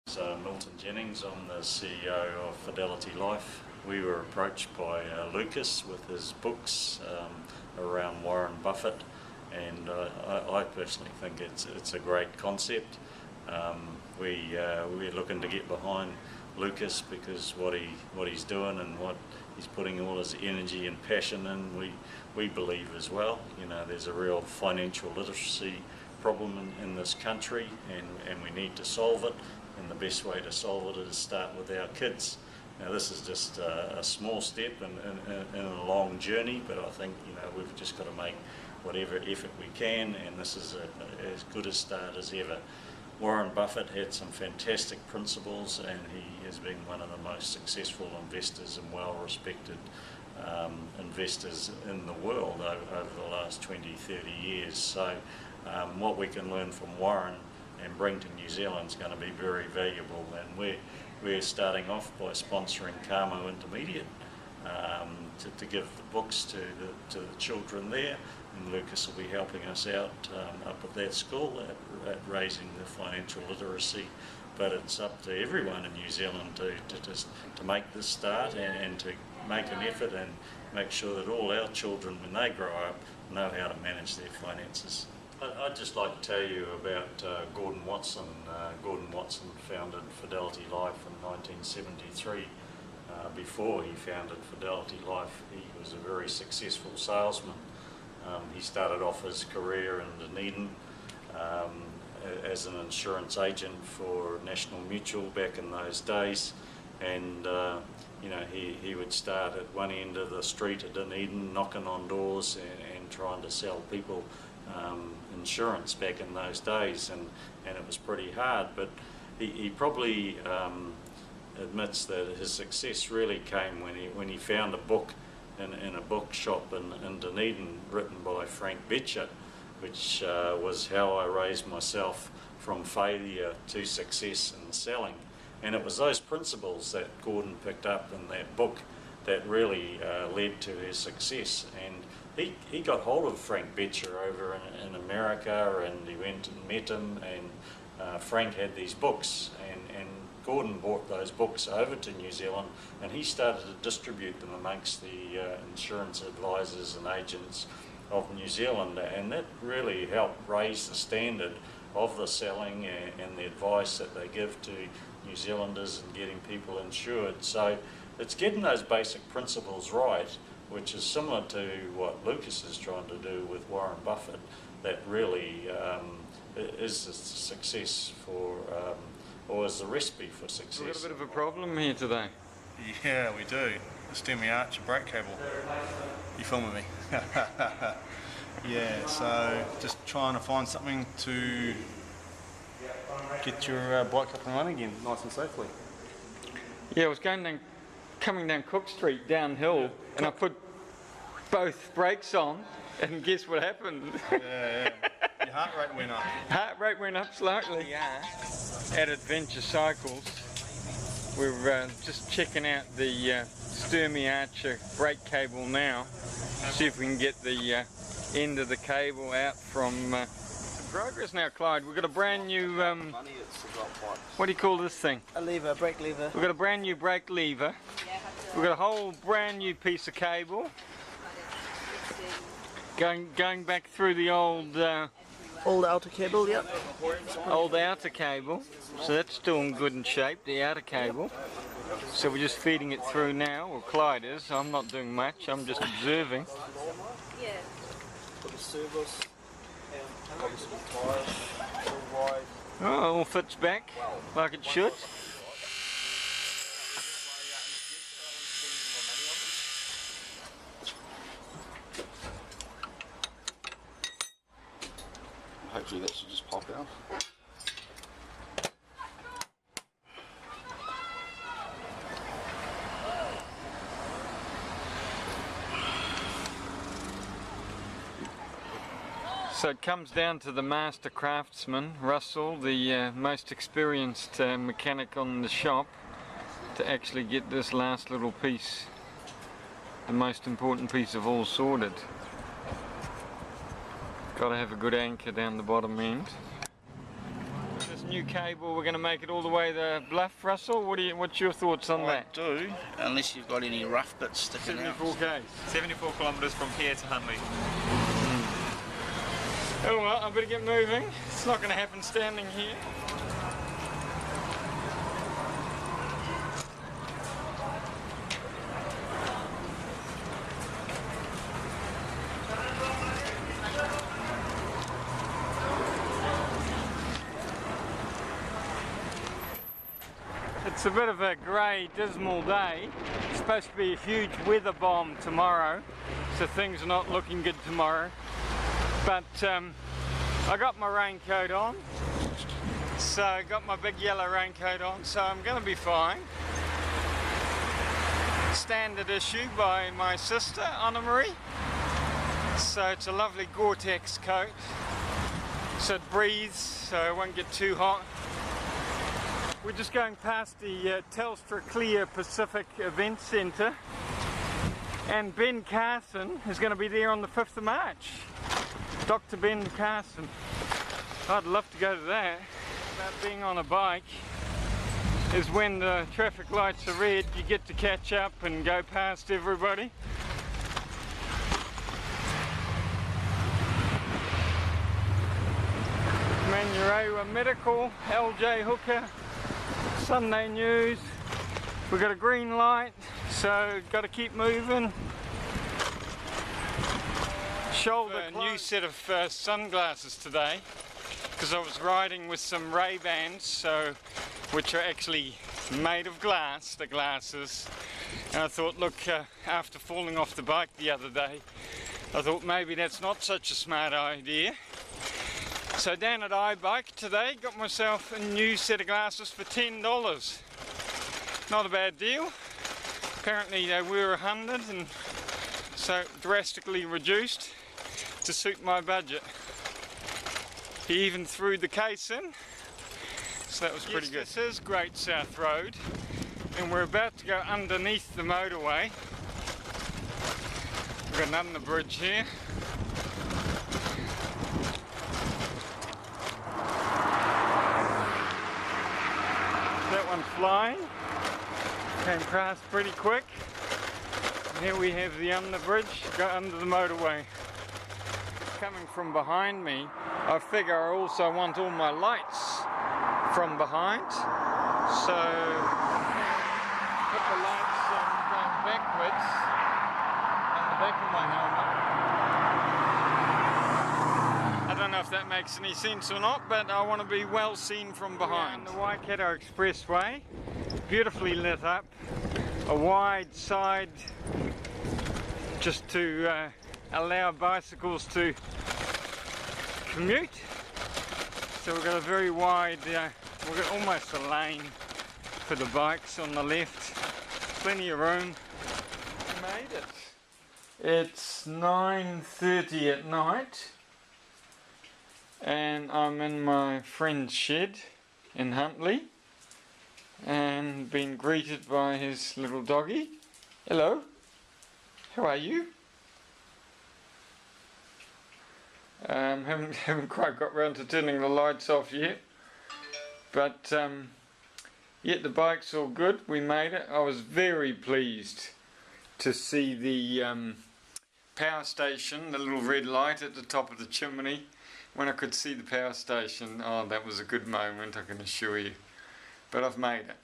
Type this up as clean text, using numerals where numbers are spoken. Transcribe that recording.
Milton Jennings. I'm the CEO of Fidelity Life. We were approached by Lucas with his books around Warren Buffett, and I personally think it's a great concept. We're looking to get behind Lucas because what he's doing and what he's putting all his energy and passion in, we believe as well. You know, there's a real financial literacy problem in this country, and we need to solve it, and the best way to solve it is start with our kids. Now this is just a small step in a long journey, but I think, you know, we've just got to make whatever effort we can, and this is as good a start as ever. Warren Buffett had some fantastic principles, and he has been one of the most successful investors and well-respected investors in the world over the last 20-30 years. So what we can learn from Warren and bring to New Zealand is going to be very valuable, and we're starting off by sponsoring Kamo Intermediate to give the books to the children there, and Lucas will be helping us out up at that school at raising the financial literacy. But it's up to everyone in New Zealand to make this start and to make an effort and make sure that all our children, when they grow up, know how to manage their finances. I'd just like to tell you about Gordon Watson. Gordon Watson founded Fidelity Life in 1973. Before he founded Fidelity Life, he was a very successful salesman. He started off his career in Dunedin as an insurance agent for National Mutual back in those days, and you know, he would start at one end of the street at Dunedin, knocking on doors and trying to sell people insurance back in those days, and it was pretty hard, but he probably admits that his success really came when he found a book in a bookshop in Dunedin written by Frank Beecher, which was How I Raised Myself from Failure to Success in Selling. And it was those principles that Gordon picked up in that book that really led to his success. And he got hold of Frank Beecher over in America, and he went and met him, and Frank had these books, and Gordon brought those books over to New Zealand, and he started to distribute them amongst the insurance advisors and agents of New Zealand, and that really helped raise the standard of the selling and the advice that they give to New Zealanders and getting people insured. So it's getting those basic principles right, which is similar to what Lucas is trying to do with Warren Buffett, that really is the success for, or is the recipe for success. We've got a bit of a problem here today. Yeah, we do. The STEMI Archer brake cable. You filming me? Yeah, so just trying to find something to get your bike up and running again, nice and safely. Yeah, I was coming down Cook Street downhill, and I put both brakes on, and guess what happened? Yeah. Your heart rate went up. Heart rate went up slightly. Yeah. At Adventure Cycles, we're just checking out the STEMI Archer brake cable now. See if we can get the end of the cable out from progress now, Clyde. We've got a brand new, what do you call this thing? A lever, brake lever. We've got a brand new brake lever. We've got a whole brand new piece of cable. Going back through the old outer cable, yep. Old outer cable. So that's still in good shape, the outer cable. So we're just feeding it through now, or Clyde is. I'm not doing much, I'm just observing. Yeah. For the service, and obviously tyres, all wide. Oh, it all fits back like it should. Hopefully that should just pop out. So it comes down to the master craftsman, Russell, the most experienced mechanic on the shop, to actually get this last little piece, the most important piece of all, sorted. Got to have a good anchor down the bottom end. Just new cable, we're going to make it all the way to Bluff, Russell. What's your thoughts on I that? do, unless you've got any rough bits sticking out. 74 k's. 74 kilometres from here to Huntley. Oh well, I better get moving. It's not going to happen standing here. It's a bit of a grey, dismal day. It's supposed to be a huge weather bomb tomorrow, so things are not looking good tomorrow. But I got my raincoat on, so I got my big yellow raincoat on, so I'm going to be fine. Standard issue by my sister, Anna Marie. So it's a lovely Gore-Tex coat, so it breathes, so it won't get too hot. We're just going past the Telstra Clear Pacific Event Centre, and Ben Carson is going to be there on the 5th of March. Dr. Ben Carson. I'd love to go to that. About being on a bike is when the traffic lights are red, you get to catch up and go past everybody. Manurewa Medical, LJ Hooker, Sunday News. We've got a green light, so got to keep moving. Shoulder a new set of sunglasses today, because I was riding with some Ray-Bans, which are actually made of glass, the glasses. And I thought, look, after falling off the bike the other day, I thought maybe that's not such a smart idea. So down at iBike today, got myself a new set of glasses for $10. Not a bad deal. Apparently they were 100, and so drastically reduced to suit my budget. He even threw the case in, so that was pretty good. This is Great South Road, and we're about to go underneath the motorway. We've got an underbridge here. That one's flying. Came past pretty quick. And here we have the underbridge, go under the motorway. Coming from behind me, I figure I also want all my lights from behind. So put the lights going backwards on the back of my helmet. I don't know if that makes any sense or not, but I want to be well seen from behind. The Waikato Expressway, beautifully lit up, a wide side just to allow bicycles to commute. So we've got a very wide, we've got almost a lane for the bikes on the left, plenty of room. We made it. It's 9:30 at night, and I'm in my friend's shed in Huntley, and been greeted by his little doggy. Hello, how are you? Haven't quite got round to turning the lights off yet, but yet the bike's all good. We made it. I was very pleased to see the power station, the little red light at the top of the chimney. When I could see the power station, oh, that was a good moment, I can assure you. But I've made it.